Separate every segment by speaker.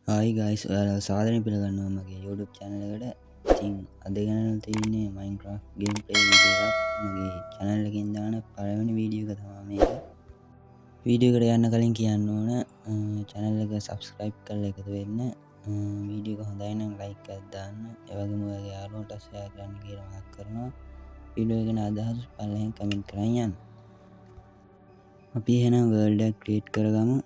Speaker 1: Hi guys, ඔයාලා සාදරයෙන් පිළිගන්නවා මගේ YouTube channel එකට. ඉතින් අද ගෙනල්ලා තියෙන්නේ Minecraft gameplay video එකක්. මගේ channel එකෙන් දාන පළවෙනි වීඩියෝ එක තමයි මේක. වීඩියෝ එකට යන්න කලින් කියන්න ඕන channel එක subscribe කරලා එකතු වෙන්න. වීඩියෝ එක හොඳයි නම් like එකක් දාන්න. ඒ වගේම ඔයාගේ යාළුවන්ට share කරන්න කියලා මතක් කරනවා. වීඩියෝ එක ගැන අදහස් පළවෙන් comment කරන් යන්න. අපි එහෙනම් world එක create කරගමු.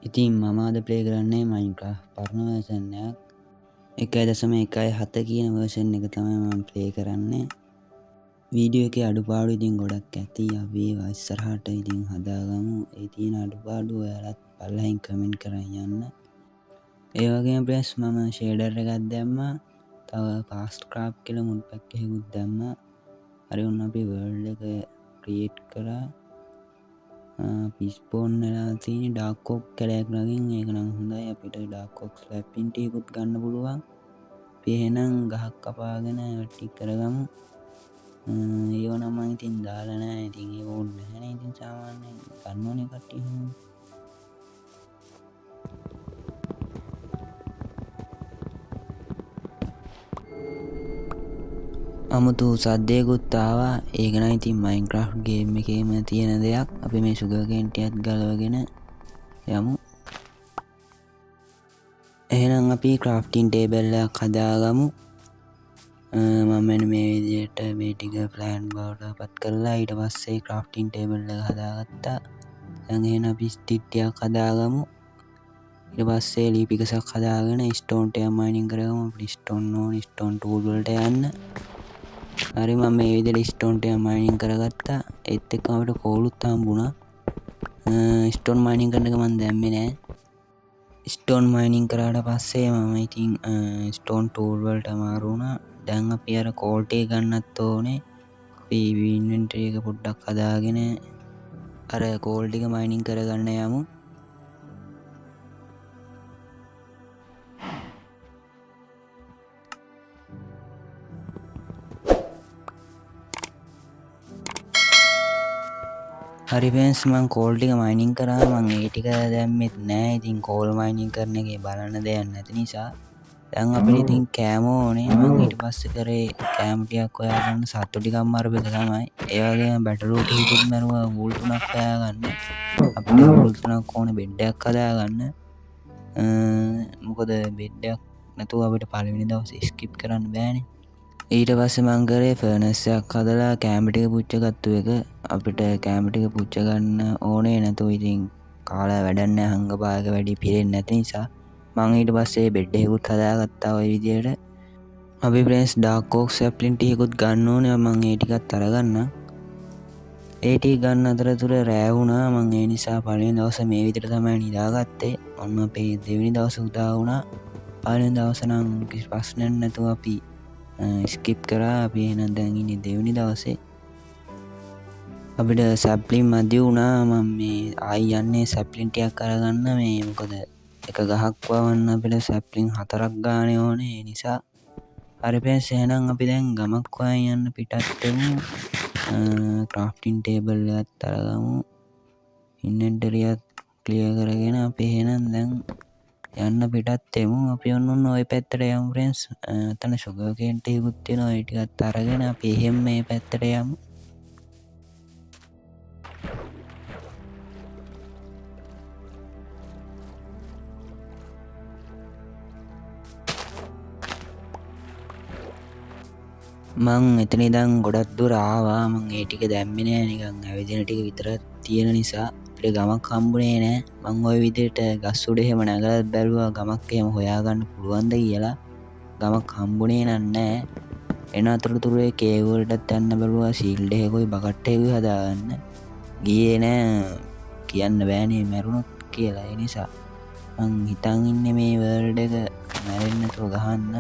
Speaker 1: ඉතින් මම අද ප්ලේ කරන්නේ Minecraft පරණ version එකක් 1.1.7 කියන version එක තමයි මම ප්ලේ කරන්නේ. වීඩියෝ එකේ අඩුපාඩු ඉතින් ගොඩක් ඇති. අපි ඒවා ඉස්සරහට ඉතින් හදාගමු. ඒ තියෙන අඩුපාඩු ඔයාලත් පල්ලෙහින් කමෙන්ට් කරන් යන්න. ඒ වගේම ප්‍රෙස් මම shader එකක් දැම්මා. තව fast craft කියලා mod pack එකකුත් දැම්මා. හරි ඔන්න අපි world එක create කරා. පිස්පෝන් වෙලා තියෙන ඩාර්ක් ඔක් කැලයක් ළඟින්. ඒක නම් හොඳයි. අපිට ඩාර්ක් ඔක් ස්ලැප්පින් ටිකකුත් ගන්න පුළුවන්. අපි එහෙනම් ගහක් කපාගෙන ටික කරගමු. ඒව නම් මම ඉතින් දාලා නැහැ. ඉතින් ඒක ඕනේ නැහැ නේ. ඉතින් සාමාන්‍යයෙන් ගන්න ඕනේ කට්ටිය. අමුතු සද්දයකුත් ආවා. ඒක නම් ඉතින් Minecraft game එකේම තියෙන දෙයක්. අපි මේ sugar cane ටිකත් ගලවගෙන යමු. එහෙනම් අපි crafting table එකක් හදාගමු. මම මෙන්න මේ විදිහට මේ ටික plan බවට පත් කරලා ඊට පස්සේ crafting table එක හදාගත්තා. දැන් එහෙනම් අපි stick ටිකක් හදාගමු. ඊට පස්සේ ලී පිකසක් හදාගෙන stone ටික mining කරගමු. අපිට stone ඕනේ. stone tool වලට යන්න. හරි මම මේ විදිහට stone ටික mining කරගත්තා. ඒත් එක්කම අපිට කෝලුත් හම්බුණා. stone mining කරන එක මම දැම්මේ නෑ. stone mining කරාට පස්සේ මම ඉතින් stone tool වලට මාරු වුණා. දැන් අපි අර coal ටික ගන්නත් ඕනේ. අපි inventory එක පොඩ්ඩක් හදාගෙන අර coal ටික mining කරගන්න යමු. හරි friends මම coal ටික mining කරා. මම ඒ ටික දැම්මෙත් නෑ. ඉතින් coal mining කරන එකේ බලන්න දෙයක් නැති නිසා දැන් අපිට ඉතින් කෑම ඕනේ. මම ඊට පස්සේ කරේ කෑම ටිකක් හොයාගන්න සත්තු ටිකක් මරපු එක තමයි. ඒ වගේම බැටරූ ටිකකුත් මරුවා වූල් 3ක් හොයාගන්න. අපිට වූල් 3ක් ඕනේ බෙඩ් එකක් හදාගන්න. මොකද බෙඩ් එකක් නැතුව අපිට පළවෙනි දවසේ ස්කිප් කරන්න බෑනේ. ඊට පස්සේ මං කරේ ෆර්නස් එකක් හදලා කෑම ටික පුච්චගත්තු එක. අපිට කෑම ටික පුච්ච ගන්න ඕනේ නැතුව ඉතින් කාලා වැඩක් නැහැ. හංගපායක වැඩි පිරෙන්නේ නැති නිසා මං ඊට පස්සේ බෙඩ් එකකුත් හදාගත්තා ওই විදියට. අපි friends dark oak sapling ටිකකුත් ගන්න ඕනේ. මං ඒ ටිකත් අරගන්නම්. ඒ ටික ගන්න අතරතුර රෑ වුණා. මං ඒ නිසා පළවෙනි දවසේ මේ විදිහට තමයි නිදාගත්තේ. ඔන්න අපේ දෙවෙනි දවසේ උදා වුණා. පළවෙනි දවසේ නම් කිසි ප්‍රශ්නයක් නැතුව අපි ස්කිප් කරා. අපි එහෙනම් දැන් ඉන්නේ දෙවෙනි දවසේ. අපිට සැප්ලින් මදි වුණා. මම මේ ආයි යන්නේ සැප්ලින් ටිකක් අරගන්න. මේ මොකද එක ගහක් වවන්න අපිට සැප්ලින් 4ක් ගානේ ඕනේ. ඒ නිසා හරි friends එහෙනම් අපි දැන් ගමක් හොයන් යන්න පිටත් වෙමු. crafting table එකත් අරගමු. inventory එකත් clear කරගෙන අපි එහෙනම් දැන් යන්න පිටත් වෙමු. අපි ඔන්න ওই පැත්තට යමු friends. අතන sugar cane ටිකකුත් තියෙනවා. ඒ ටිකත් අරගෙන අපි එහෙම මේ පැත්තට යමු. මං එතන ඉඳන් ගොඩක් දුර ආවා. මං ඒ ටික දැම්මේ නෑ. නිකන් ඇවිදින ටික විතර තියෙන නිසා අපිට ගමක් හම්බුනේ නෑ. මං ওই විදිහට ගස් උඩ එහෙම නැගලා බැලුවා ගමක් එහෙම හොයාගන්න පුළුවන්ද කියලා. ගමක් හම්බුනේ නෑ. එන අතරතුරේ කේව් වලටත් යන්න බැලුවා. ෂීල්ඩ් එකකුයි බකට් එකකුයි හදාගන්න. ගියේ නෑ. කියන්න බෑනේ මැරුණොත් කියලා. ඒ නිසා මං හිතන් ඉන්නේ මේ වර්ල්ඩ් එක මැරෙන්නේ නැතුව ගහන්න.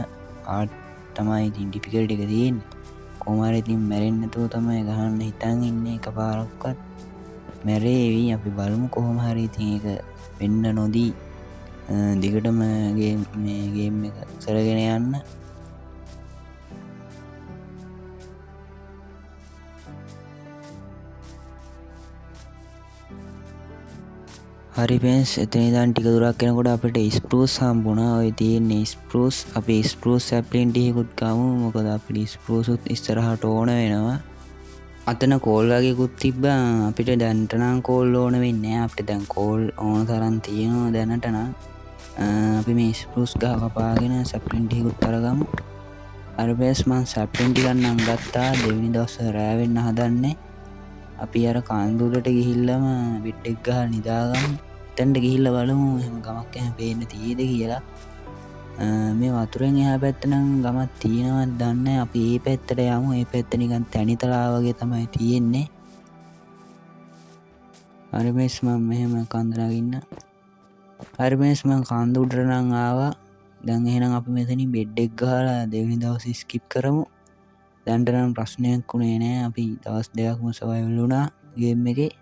Speaker 1: තමයි ඉතින් ඩිෆිකල්ටි එක තියෙන්නේ. කොහොම හරි ඉතින් මැරෙන්නේ නැතුව තමයි ගහන්න හිතන් ඉන්නේ. එකපාරක්වත් මැරේවි. අපි බලමු කොහොම හරි ඉතින් ඒක වෙන්න නොදී දිගටම මේ ගේම් එක කරගෙන යන්න. හරි පෙන්ස් එතන ඉඳන් ටික දුරක් යනකොට අපිට ස්පෘස් හම්බුණා. ඔය තියෙන්නේ ස්පෘස්. අපි ස්පෘස් සැප්ලින් ටිකකුත් ගමු. මොකද අපිට ස්පෘසුත් ඉස්සරහට ඕන වෙනවා. අතන කෝල් වගේකුත් තිබ්බා. අපිට දැන්ට නම් කෝල් ඕන වෙන්නේ නැහැ. අපිට දැන් කෝල් ඕන තරම් තියෙනවා දැනට නම්. අපි මේ ස්පෘස් ගහ කපාගෙන සැප්ලින් ටිකකුත් අරගමු. හරි පෙන්ස් මං සැප්ලින් ටිකක් නම් ගත්තා. දෙවෙනි දවසේ රෑ වෙන්න හදන්නේ. අපි අර කන්දුලට ගිහිල්ලම බෙඩ් එක ගහලා නිදාගමු. එතනට ගිහිල්ලා බලමු එහෙම ගමක් එහෙම පේන්න තියෙද කියලා. මේ වතුරෙන් එහා පැත්ත නම් ගමක් තියෙනවද දන්නේ නැහැ. අපි මේ පැත්තට යමු. මේ පැත්ත නිකන් තැනිතලා වගේ තමයි තියෙන්නේ. හරි මේස් මම මෙහෙම කන්ද නගින්න. හරි මේස් මම කන්ද උඩට නම් ආවා. දැන් එහෙනම් අපි මෙතනින් බෙඩ් එක ගහලා දෙවෙනි දවසේ ස්කිප් කරමු. දැන්ට නම් ප්‍රශ්නයක් වුණේ නැහැ. අපි දවස් දෙකක්ම සර්වයිවල් වුණා ගේම් එකේ.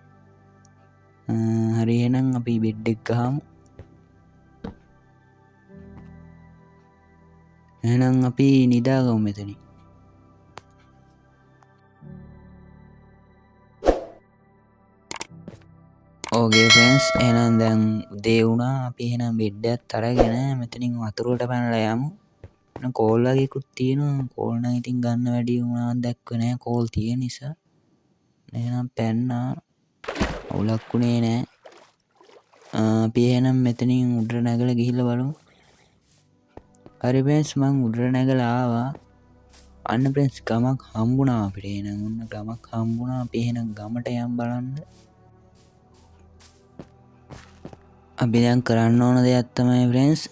Speaker 1: හරි එහෙනම් අපි බෙඩ් එක ගහමු. එහෙනම් අපි නිදාගමු මෙතනින්. ඕකේ ෆ්‍රෙන්ඩ්ස් එහෙනම් දැන් උදේ වුණා. අපි එහෙනම් බෙඩ් එකත් අරගෙන මෙතනින් වතුරට පැනලා යමු. කෝල් වගේකුත් තියෙනවා. කෝල් නම් ඉතින් ගන්න වැඩි වුණාක් දැක්කේ නැහැ කෝල් තියෙන නිසා. එහෙනම් පැන්නා. අවුලක් වුණේ නැහැ. අපි එහෙනම් මෙතනින් උඩට නැගලා ගිහිල්ලා බලමු. හරි ෆ්‍රෙන්ඩ්ස් මං උඩට නැගලා ආවා. අන්න ෆ්‍රෙන්ඩ්ස් ගමක් හම්බුණා අපිට. එහෙනම් ඔන්න ගමක් හම්බුණා. අපි එහෙනම් ගමට යම් බලන්න. අපි දැන් කරන්න ඕන දෙයක් තමයි ෆ්‍රෙන්ඩ්ස්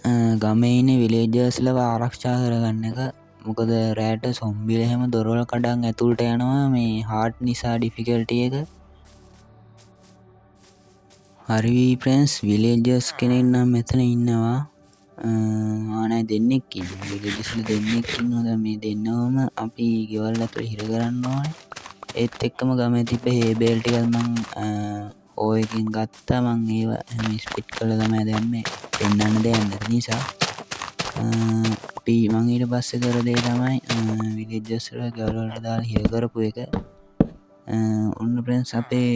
Speaker 1: ගමේ ඉන්න විලේජර්ස්ලව ආරක්ෂා කරගන්න එක. මොකද රෑට සොම්බිල එහෙම දොරවල් කඩන් ඇතුළට යනවා මේ හාඩ් නිසා ඩිෆිකල්ටි එක. හරි ෆ්‍රෙන්ඩ්ස් විලේජර්ස් කෙනෙක් නම් මෙතන ඉන්නවා. ආනයි දෙන්නෙක් ඉන්නවා. විලේජර්ස්ලා දෙන්නෙක් ඉන්නවා. දැන් මේ දෙන්නවම අපි ගෙවල් ඇතුළේ හිර කරන්න ඕනේ. ඒත් එක්කම ගමේ තිබ්බ හේ බේල් ටිකක් මං ඕයකින් ගත්තා. මං ඒවා හැම ස්පිට් කරලා තමයි දැම්මේ. පෙන්නන්න දෙයක් නැති නිසා. අපි මං ඊට පස්සේ කර දේ තමයි විලේජර්ස්ලා ගෙවල් වලට දාලා හිර කරපු එක. ඔන්න ෆ්‍රෙන්ඩ්ස් අපේ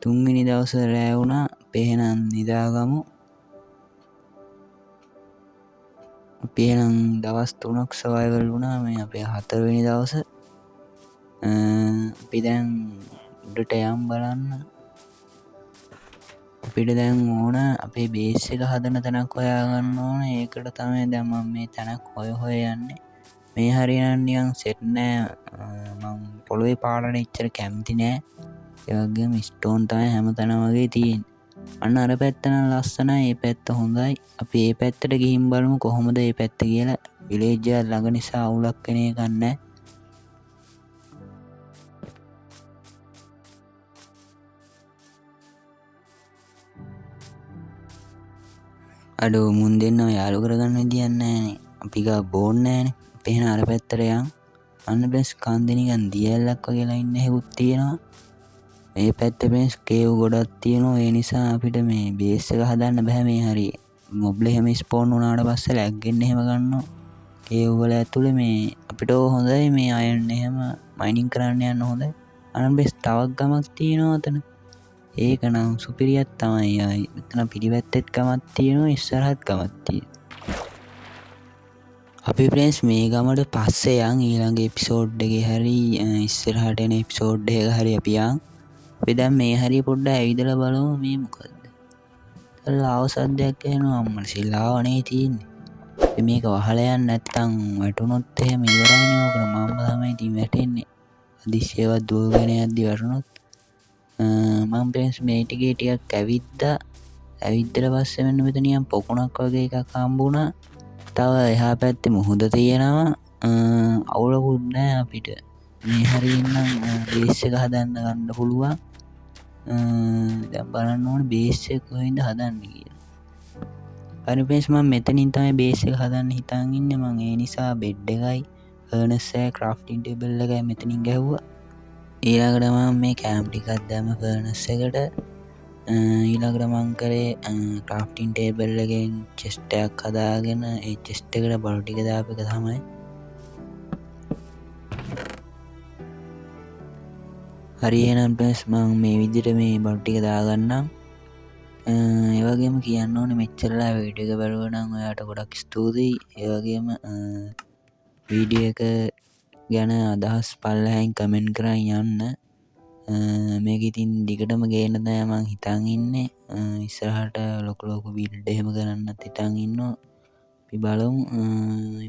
Speaker 1: තුන්වෙනි දවසේ රෑ වුණා. අපි එහෙනම් නිදාගමු. අපි එහෙනම් දවස් 3ක් සර්වයිවල් වුණා. මේ අපේ 4 වෙනි දවසේ. අපි දැන් උඩට යම් බලන්න. අපිට දැන් ඕන අපේ බේස් එක හදන තැනක් හොයාගන්න ඕන. ඒකට තමයි දැන් මම මේ තැනක් හොය යන්නේ. මේ හරියනම් නිකන් සෙට් නෑ. මම පොළොවේ පාලන ඉච්චර කැමති නෑ. ඒ වගේම ස්ටෝන් තමයි හැම තැනම වගේ තියෙන්නේ. අන්න අර පැත්ත නම් ලස්සනයි. මේ පැත්ත හොඳයි. අපි මේ පැත්තට ගිහින් බලමු කොහොමද මේ පැත්ත කියලා. විලේජ් එක ළඟ නිසා අවුලක් වෙන එකක් නෑ. අඩෝ මුන් දෙන්නව යාළු කරගන්න විදියක් නැහැනේ. අපි ගා බෝන් නැහැනේ. අපි එහෙනම් අර පැත්තට යන්. අන්න බෙස් කන්දේ නිකන් දියැලක් වගේලා ඉන්න හැකුත් තියෙනවා. මේ පැත්තේ බෙස් කේව් ගොඩක් තියෙනවා. ඒ නිසා අපිට මේ බේස් එක හදන්න බෑ මේ හරිය. මොබ්ල එහෙම ස්පෝන් වුණාට පස්සේ ලැග් එන්න එහෙම ගන්නවා. කේව් වල ඇතුලේ මේ අපිට හොඳයි මේ අයන් එහෙම මයිනින් කරන්න යන්න හොඳයි. අන්න බෙස් තවක් ගමක් තියෙනවා අතන. ඒක නම් සුපිරියක් තමයි. මෙතන පිටිපැත්තෙත් ගමක් තියෙනවා ඉස්සරහත් ගමක් තියෙනවා. අපි ෆ්‍රෙන්ඩ්ස් මේ ගමට පස්සේ යන් ඊළඟ එපිසෝඩ් එකේ හරි ඉස්සරහට එන එපිසෝඩ් එක හරි අපි යන්. අපි දැන් මේ හරිය පොඩ්ඩක් ඇවිදලා බලමු මේ මොකද්ද. ලාව සද්දයක් එනවා අම්මලා සිලාවනේ තියෙන්නේ. අපි මේක වහලා යන්න නැත්තම් වැටුනොත් එහෙම ඉවරයිනේ. ඕකට මම්ම තමයි ඉතින් වැටෙන්නේ. අදිශ්‍යවත් දුවගෙන යද්දි වැටුනොත් මම ෆ්‍රෙන්ඩ්ස් මේ ටිකේ ටිකක් ඇවිද්දා. ඇවිද්දලා පස්සේ මෙන්න මෙතන නිකන් පොකුණක් වගේ එකක් හම්බුණා. තව එහා පැත්තේ මුහුද තියෙනවා. අවුලකුත් නැහැ අපිට. මේ හරියෙන් නම් බේස් එක හදන්න ගන්න පුළුවන්. දැන් බලන්න ඕනේ බේස් එක කොහෙන්ද හදන්නේ කියලා. හරි ෆ්‍රෙන්ඩ්ස් මම මෙතනින් තමයි බේස් එක හදන්න හිතාන් ඉන්නේ. මම ඒ නිසා බෙඩ් එකයි ෆර්නස් එකයි ක්‍රාෆ්ටින් ටේබල් එකයි මෙතනින් ගැහුවා. ඊළඟට මම මේ කෑම් ටිකක් දැම්ම ෆර්නස් එකට. ඊළඟට මං කරේ ක්‍රාෆ්ටින් ටේබල් එකෙන් චෙස්ට් එකක් හදාගෙන ඒ චෙස්ට් එකට බඩු ටික දාපු එක තමයි. හරි එහෙනම් ෆ්‍රෙන්ඩ්ස් මම මේ විදිහට මේ බඩු ටික දාගන්නම්. ඒවගේම කියන්න ඕන මෙච්චරලා වීඩියෝ එක බැලුවනම් ඔයාට ගොඩක් ස්තුතියි. ඒවගේම වීඩියෝ එක ගැන අදහස් පල්ලහැන් කමෙන්ට් කරන්න යන්න. මේක ඉතින් දිගටම ගේන්න දෑ මං හිතන් ඉන්නේ. ඉස්සරහට ලොකලෝක බිල්ඩ් එහෙම කරන්නත් හිතන් ඉන්නවා. අපි බලමු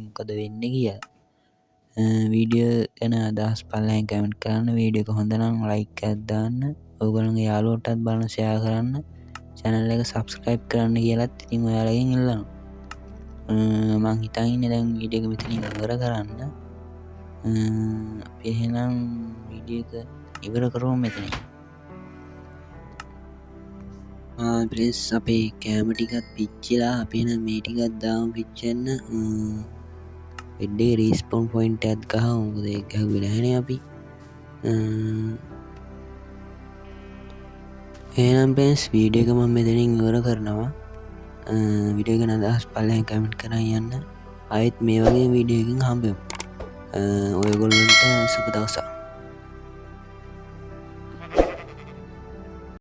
Speaker 1: මොකද වෙන්න කියලා. වීඩියෝ ගැන අදහස් පල්ලහැන් කමෙන්ට් කරන්න. වීඩියෝ එක හොඳ නම් ලයික් එකක් දාන්න. ඔයගොල්ලන්ගේ යාළුවෝටත් බලන්න ෂෙයා කරන්න. channel එක subscribe කරන්න කියලත් ඉතින් ඔයාලගෙන් ඉල්ලනවා. මං හිතන් ඉන්නේ දැන් වීඩියෝ එක මෙතනින් ඉවර කරන්න. අපි එහෙනම් වීඩියෝ එක ඉවර කරමු මෙතනින්. ප්‍රෙස් අපේ කෑම ටිකත් පිච්චිලා අපි එහෙනම් මේ ටිකත් දාමු පිච්චෙන්න. වෙඩ්ඩේ රීස්පොන් පොයින්ට් එකක් ගහමු. මොකද ඒක ගහුවේ නැහැනේ අපි. එහෙනම් ප්‍රෙස් වීඩියෝ එක මම මෙතනින් ඉවර කරනවා. වීඩියෝ එක ගැන අදහස් පල්ලෙන් කමෙන්ට් කරන් යන්න. ආයෙත් මේ වගේ වීඩියෝ එකකින් හම්බෙමු. ඔයගොල්ලන්ට සුබ දවසක්.